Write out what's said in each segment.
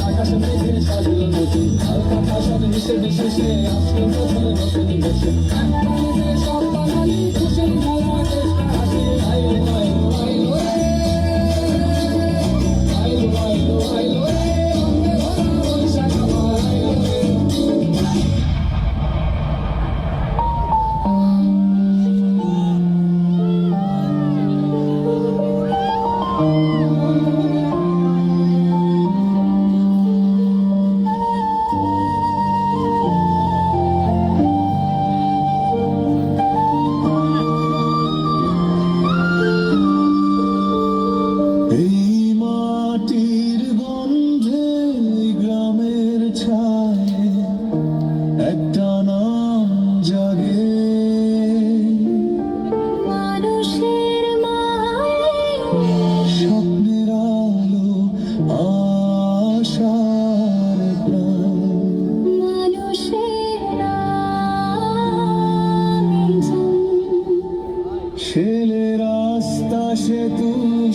আকাশ মেঘে সাজলো নদী হালকা ভাষণ মিশে মিশে আসলো বছরে নতুন বসে সব বাঙালি খুশির মেলা চেষ্টা হাসি আইলো আইলো আইলো আইলো আইলো আইলো রঙে ভরা বৈশাখ আমার আইলো এই মাটির গন্ধে গ্রামের ছায়ে একটা নাম জাগে মানুষের স্বপ্নের আলো আশার প্রাণ মানুষের ছেলে রাস্তা সেতু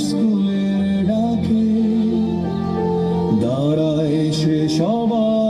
স্কুলের ডাকে দাঁড়ায় সে সবার